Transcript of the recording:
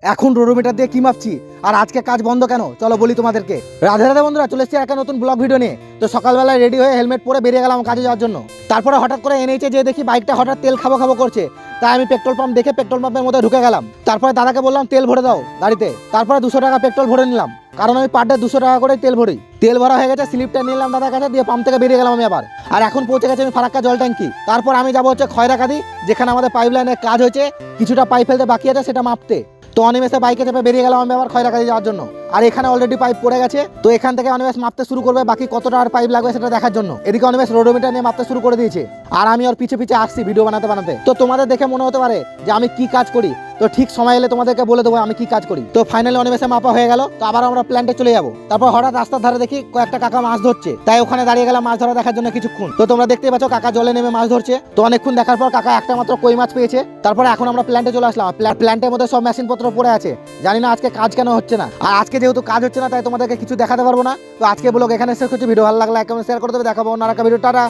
এখন রোডোমিটার দিয়ে কি মাপছি আর আজকে কাজ বন্ধ কেন চলো বলি তোমাদেরকে। রাধে রাধে বন্ধুরা, চলে এসেছি একটা নতুন ব্লগ ভিডিও নিয়ে। তো সকালবেলায় রেডি হয়ে হেলমেট পরে বেরিয়ে গেলাম কাজে যাওয়ার জন্য। তারপরে হঠাৎ করে এনেছে যে দেখি বাইকটা হঠাৎ তেল খাবো খাবো করছে। তাই আমি পেট্রোল পাম্প দেখে পেট্রোল পাম্পের মধ্যে ঢুকে গেলাম। তারপরে দাদাকে বললাম তেল ভরে দাও গাড়িতে। তারপরে 200 টাকা পেট্রোল ভরে নিলাম, কারণ আমি পার ডে 200 টাকা করে তেল ভরি। তেল ভরা হয়ে গেছে, স্লিপটা নিলাম দাদার কাছে, দিয়ে পাম্প থেকে বেরিয়ে গেলাম আমি আবার। আর এখন পৌঁছে গেছে আমি ফারাক্কা জল ট্যাঙ্কি। তারপর আমি যাবো হচ্ছে খয়রাকাদি, যেখানে আমাদের পাইপ লাইনের কাজ হয়েছে, কিছুটা পাইপ ফেলতে বাকি আছে সেটা মাপতে। তো অনিমেষে বাইকে চেপে বেরিয়ে গেলাম আমি আবার খয়রাকাদি যাওয়ার জন্য। আর এখানে অলরেডি পাইপ পড়ে গেছে, তো এখান থেকে অনিমেষ মাপতে শুরু করবে বাকি কতটা আর পাইপ লাগবে সেটা দেখার জন্য। এদিকে অনিমেষ রোডোমিটার নিয়ে মাপতে শুরু করে দিয়েছে, আর আমি ওর পিছে পিছে আসছি ভিডিও বানাতে বানাতে। তো তোমাদের দেখে মনে হতে পারে যে আমি কি কাজ করি, তো ঠিক সময় এলে তোমাদেরকে বলে দেবো আমি কি কাজ করি। তো ফাইনালি অনিমেষে মাপা হয়ে গেল, তো আবার আমরা প্ল্যান্টে চলে যাবো। তারপর হঠাৎ রাস্তার ধারে দেখি কয়েকটা কাকা মাছ ধরছে, তাই ওখানে দাঁড়িয়ে গেলাম মাছ ধরা দেখার জন্য কিছুক্ষণ। তো তোমরা দেখতেই পাচ্ছ কাকা জলে নেমে মাছ ধরছে। তো অনেকক্ষণ দেখার পর কাকা একটা মাত্র কই মাছ পেয়েছে। তারপরে এখন আমরা প্ল্যান্টে চলে আসলাম। প্ল্যান্টের মধ্যে সব মেশিন পত্র পড়ে আছে, জানি না আজকে কাজ কেন হচ্ছে না। আর আজকে যেহেতু কাজ হচ্ছে না তাই তোমাদেরকে কিছু দেখাতে পারবো না। তো আজকে ব্লগ এখানে শেষ করছি। ভিডিও ভালো লাগলে লাইক কমেন্ট শেয়ার করে দেবে। দেখাবো অন্য একটা ভিডিও। টাটা।